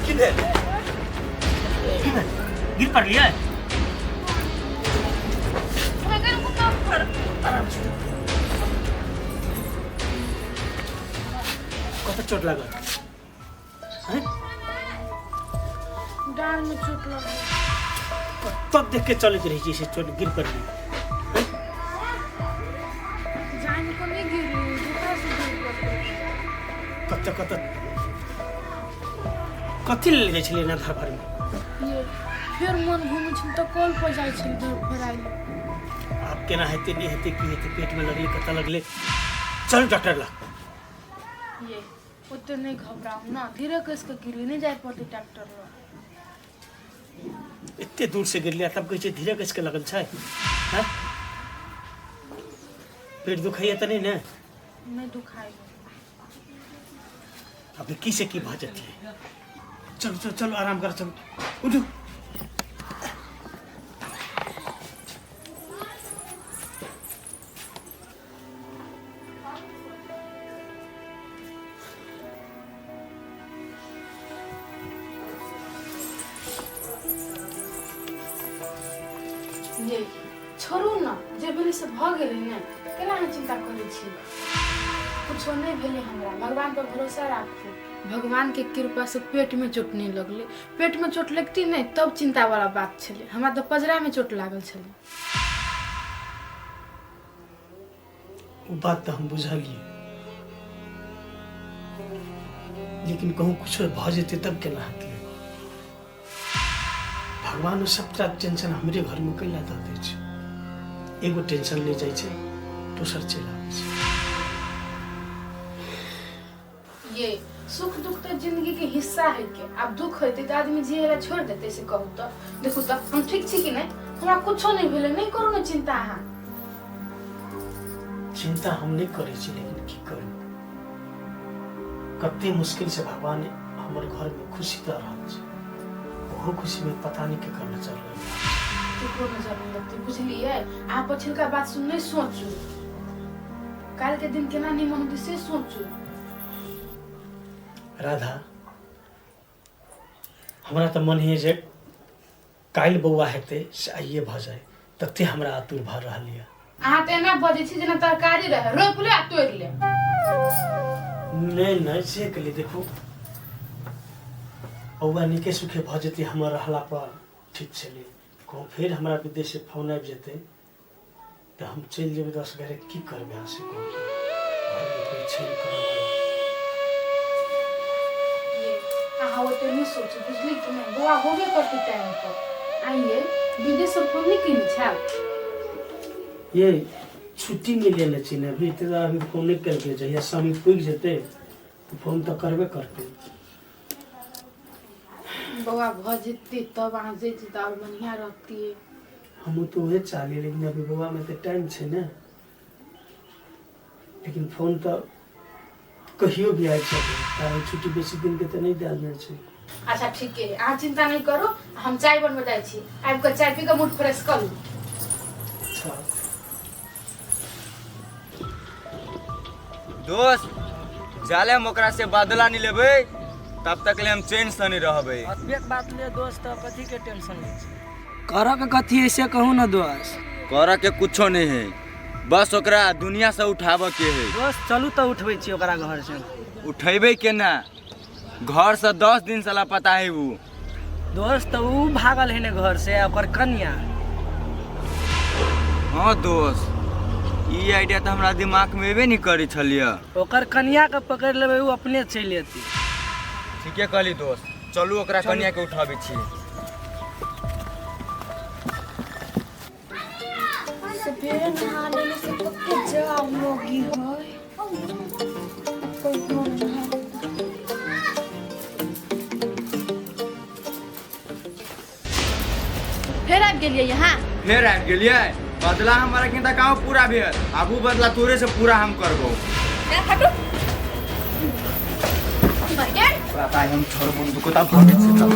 किधर गिर पड़ लिया कत चोट लगा डाल में चोट लगा तब देख के चले रही जैसे चोट गिर पड़ ली जान को नहीं गिरी दूसरा से गिर पड़ी कत कथी ले जाइ छलियै ना घर भर में ये फिर मन घूमै छै त कॉल पर जाइ छै घर पर आइ आप केना हेते नहीं हेते की हेते पेट में लगले कत लगले चल डॉक्टर ला ये ओते नहीं घबराऊ ना धीरे कस के गिरी नहीं जाय पड़ते डॉक्टर ला इतने दूर से गिर लिया तब कहै छै धीरे कस के लगल छै हां पेट दुखाइए त नहीं ना नहीं दुखाई अबे की से की भाजत है चलो चलो चलो आराम कर चलो उठो ये छोड़ू ना जे भेलै से भ गेलै ने केना हम चिंता करै छी कुछो नहीं भेलै हमरा भगवान पर भरोसा राखू भगवान के कृपा से पेट में चोट नहीं लगले पेट में चोट लगती नहीं तब चिंता वाला बात छले हमरा तो पजरा में चोट लागल छले वो बात तो हम बुझलिए लेकिन कहूँ कुछ भ जेते तब केना हेतै भगवान सबटा टेंशन हमरे घर में कैला दऽ दै छै एगो टेंशन ले जाइ छै दोसर चलि आबै छै ये सुख दुख तो जिंदगी के हिस्सा है के अब दुख होते तो आदमी जिएला छोड़ देते से कहू तो देखू तो हम ठीक छी कि नहीं हमरा कुछो नहीं भेले नहीं करू ना चिंता अहाँ चिंता हम नहीं करे छी लेकिन की करू कते मुश्किल से भगवान हमर घर में खुशी दऽ रहल छै वो खुशी में पता नहीं के करना चल रहा है केकरो नजर नहीं लगती बुझलिए आप पछिलका बात सुन नहीं सोचू काल के दिन केना निमन होती से सोचू राधा हमरा तो मन है जे काल बौआ हेते से आइए भ जाए तते हमरा आतुर भ रहल है अहाँ त एना बजै छी जेना तरकारी रहे रोप ले आ तोड़ ले नहीं नहीं से के लिए देखो बौआ निके सुखे भ जेते हमर रहला पर ठीक छले को फिर हमरा विदेश से फोन आबि जेते तो हम चल जेबे 10 घरे की करबे अहाँ से को कोई छेड़ कर हाँ वो तो नहीं सोचो बुझली कि नहीं बुआ होबे करती टाइम पर आइए विदेश से फोन नहीं किन छा ये छुट्टी मिले न छी ने अभी तो अभी फोन नहीं करके जहिया शाम पुग जेते तो फोन तो करबे करते बुआ भ जेती तब आ जेती त और बढ़िया रहती है हम तो वही चाहे लेकिन अभी बुआ में तो टाइम छे ना लेकिन फोन तो कहियो भी आबि सके कारण छुट्टी बेसी दिन के तो नहीं देल जाय छै अच्छा ठीक है आ चिंता नहीं करो हम चाय बनबे जाय छी आबि के चाय पी के मूड फ्रेश कर लू अच्छा दोस्त जाले हम ओकरा से बदला नहीं लेबै तब तक ले हम चैन से नहीं रहबै एक बात ले दोस्त कथी के टेंशन ले कर के कथी है से कहू ना दोस्त कर के कुछो नहीं है बस ओकरा दुनिया से उठाबे के है दोस्त चलू तो उठबै छी ओकरा घर से उठेबे केना घर से 10 दिन से लापता है वो दोस्त ऊ भागल है ने घर से ओकर कन्या हाँ दोस्त ई आइडिया तो हमरा दिमाग में एबे नहीं करी छलिए ओकर कन्या के पकड़ लेबै ऊ अपने चलि एती ठीके कहली दोस्त चलू ओकरा कन्या के उठाबै छी सवेरे नहा लेने से पक्के जाम होगी होय कोई कौन नहा फिर आ गेलिए यहाँ फिर आबि गेलिए बदला हमारा के गाँव पूरा भेल आबू बदला तोरे से पूरा हम करबो हटो भाई पता हम छोड़ बंदूक को तब भागे से चल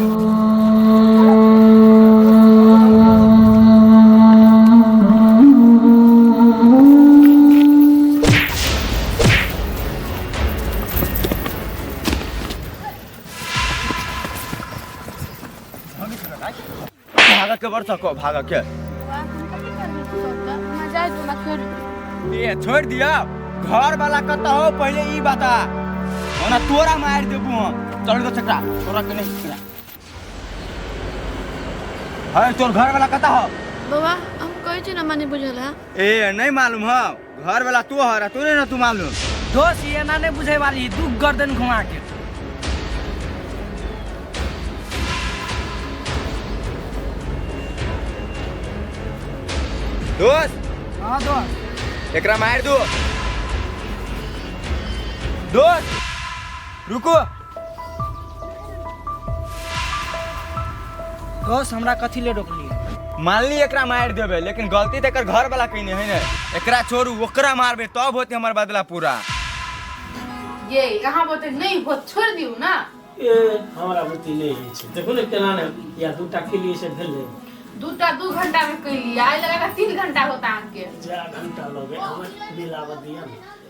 जबर सको भाग के ये छोड़ दिया घर वाला कहता हो पहले ई बता ओना तोरा मार देबू हम चल दो चकरा तोरा के नहीं है तोर घर वाला कहता हो बाबा हम कहै छी ना माने बुझल है ए नहीं मालूम हो घर वाला तू हरा तूने ना तू मालूम दोस्त ये ना नहीं बुझे वाली दू गर्दन घुमा के दोस्त हाँ दोस्त एकरा मार दो दोस्त रुको दोस्त हमरा कथी ले रोकलिए मान ली एकरा मार देबे लेकिन गलती तो एकर घर वाला कहीं है ना एकरा छोड़ू ओकरा मारबे तब होते हमर बदला पूरा ये यहाँ बोते नहीं हो छोड़ दियो ना ए हमरा बुद्धि नहीं है छै देखो ने केना ने या दूटा के लिए से भेल ले 2 घंटा में कर लिया आई लगा 3 घंटा होता आके जा घंटा लगे हमर मिलावा दिया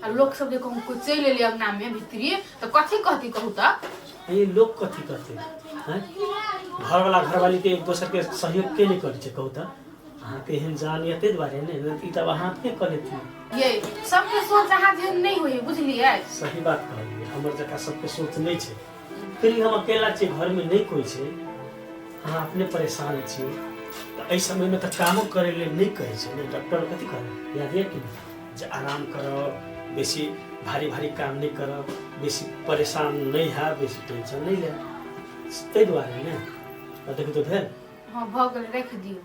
आ लोग सब देखो हमको चल ले अपना में भीतरी तो कथी कहती कहू त ये लोग कथी करते हैं घर वाला घर वाली के एक दूसरे के सहयोग के नहीं करे छै कहू त अहाँ के एहन जानियते द्वारे ने ई तब अहाँ के कर लेती ये सबके सोच अहाँ जे नहीं होई बुझलिए सही बात कहलिए हमर जका सबके सोच नहीं छै फिर हम अकेला छी घर में नहीं कोई छै अहाँ अपने परेशान छी तो एहि समय में तो कामो करे ले नहीं कहे छै ने डॉक्टर कथी करे याद है कि जे आराम करो बेसी भारी भारी काम नहीं करो बेसी परेशान नहीं है बेसी टेंशन नहीं ले तै दुआरे ने देखो तो भेल हां भगल रख दियो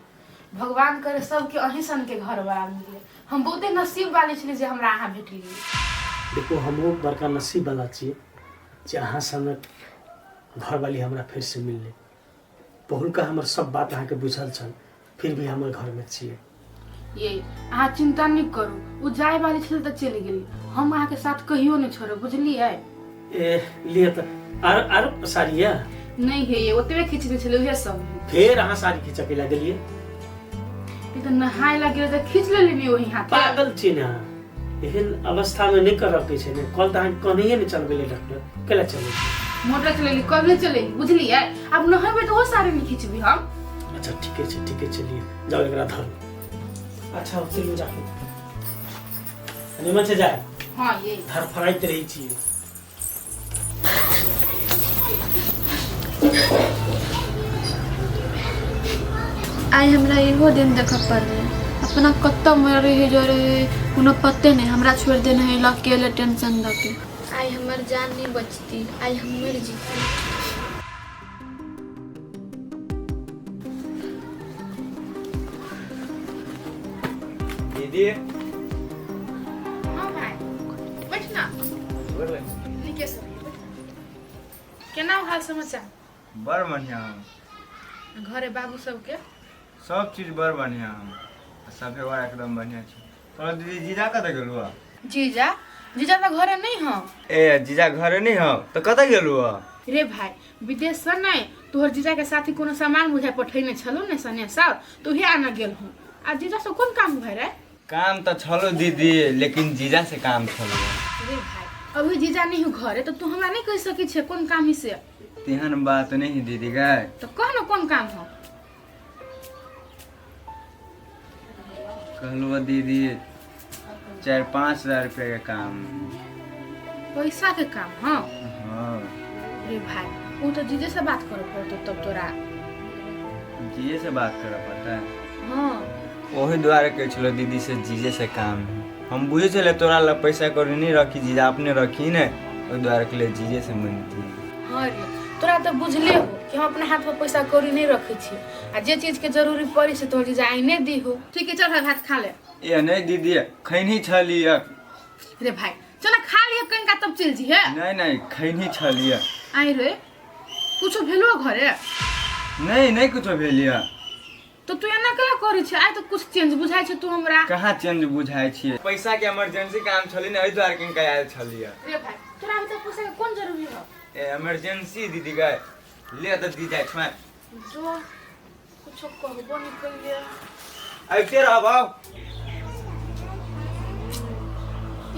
भगवान करे सबके अहिसन के घर वाला मिले हम बहुते नसीब वाले छली जे हमरा अहाँ भेटलिए देखो हमहु बड़का नसीब वाला छी जे अहाँ संग घर वाली हमरा फिर से मिलले बहुलका हमर सब बात अहाँ के बुझल छल फिर भी हमर घर में छिए ये अहाँ चिंता नहीं करू उ जाय वाली छल त चली गेली हम अहाँ के साथ कहियो नहीं छोड़ब बुझलिए ए लिए त आर साड़िया नहीं है ये ओतबे खींचने छले उहे सब फिर अहाँ साड़ी खींच के ला देलिए ई त नहाय लगे त खींच लेली ओही हाथ पागल छी ना एहन अवस्था में नहीं करब के छै ने कल त अहाँ कन्हिए नहीं चलबेले डॉक्टर केला चले मोटर चलेली कबले चलेली बुझलिए अब नहबे तो वो सारे नहीं खींचबी हम अच्छा ठीक है चलिए जाओ एकरा धर अच्छा चलिए जाओ निमन से जाए हां ये धर फराइत रही छी आई हमरा इहो दिन देख पड़ले अपना कत्ता में रहे जो रहे कोनो पत्ते नहीं हमरा छोड़ देने है अकेले टेंशन दके आई हमर जान नहीं बचती आई हम मर जीती दीदी हां भाई बैठ ना निके से केना हाल समाचार बड़ बढ़िया घरे बाबू सबके सब चीज बड़ बढ़िया सब एकदम बढ़िया छै तोरा दीदी जीजा कतऽ गेलु जीजा जीजा तो घरे नहीं हो ए जीजा घरे नहीं हो तो कतऽ गेलु रे भाई विदेश से नहीं तोहर जीजा के साथी कोनो सामान मुझे पठैने छलो ने सने सब तो ही आना गेल हूं आ जीजा से कोन काम भय रे काम तो छलो दीदी लेकिन जीजा से काम छलो रे भाई अभी जीजा नहीं हो घरे तो तू हमरा नहीं कह सकी छे कोन काम ही से तेहन बात नहीं दीदी गए तो कह न कोन काम हो कहलु दीदी 4-5 हजार रुपया के काम पैसा के काम हां हाँ रे भाई वो तो जीजे से बात करो पड़तो तब तोरा जीजे से बात कर पड़ता है हां वही द्वारा कह छलो दीदी से जीजे से काम हम बुझे चले तोरा ला पैसा कौड़ी नहीं रखी जीजा अपने रखी ने ओहि द्वारा के लिए जीजे से मांगती हां रे तोरा तो बुझले हो कि हम अपने हाथ में पैसा कौड़ी नहीं रखे छी आ जे चीज के जरूरी पड़ी से तोर जीजा आइने दी हो ठीक है चल भात खा ले ए नहीं दीदी खैनी छलिए रे भाई चल खा लिया कहीं का तब चल जी है नहीं खैनी छलिए आई रे कुछ भेलो घरे नहीं कुछ भेलिए तो तू एना कला करे छ आइ तो कुछ चेंज बुझाय छ तू हमरा कहाँ चेंज बुझाय छिए पैसा के इमरजेंसी काम छली ने एहि द्वारा किनका आयल छलिए रे भाई तोरा अभी तक पैसा के कोन जरूरी हो ए इमरजेंसी दीदी गए ले तो दी जाय छ जो कुछ कहबो नहीं कइले आइते रहबो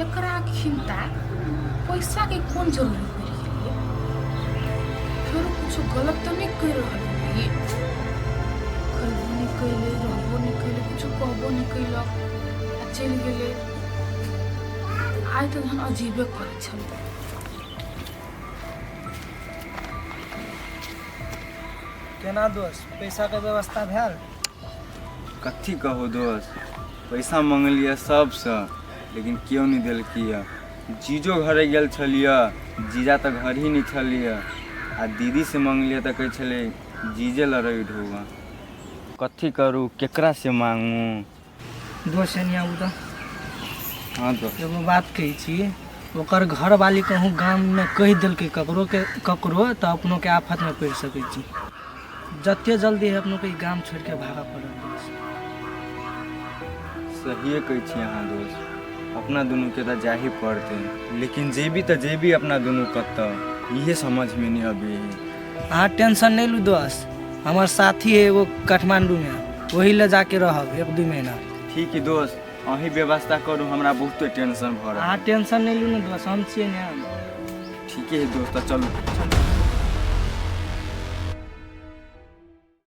एकरा खिमता पैसा के कोन जरूरी पड़ी फिर कुछ गलत तो नहीं कर रहल है नहीं कैले रहबो नहीं कैले कुछ कहबो नहीं कैलक आ चलि गेले। आइ तो हम अजीबे करे छल। केना दोस्त पैसा के व्यवस्था भेल? कथी कहो दोस्त, पैसा मंगलिए सबसँ लेकिन केओ नहीं देलकै। जीजो घरे गेल छलिए, जीजा तऽ घर ही नहीं छलिए। आ दीदी से मंगलिए तऽ कहै छलै जीजे लड़ै ढोगा। कथी करू, केकरा से मांगू? दोस्त एनिया उदा हाँ दोस्त, एगो बात कहै छी, ओकर घर वाली कहूँ गाँव में कहि देलकै ककरो तऽ अपनों के आफत में पड़ि सकै छी। जते जल्दी है अपनों के गाँव छोड़ के भागा पड़ल दोस्त। सहिए कहै छी अहाँ दोस्त, अपना दुनू के तऽ जाही पड़तै, लेकिन जेबी तऽ जेबी अपना दुनू कतऽ, इहे समझ में नहीं अभी। अहाँ टेंशन नहीं लू दोस्त, हमार साथी है एगो काठमांडू में, वही ले जाके रहब 1-2 महीना। ठीक है दोस्त, अहीं व्यवस्था करू, हमरा बहुते टेंशन भऽ रहल। अहाँ टेंशन नहीं लू ना दोस्त, हम छियै ने। ठीक है दोस्त, चलू।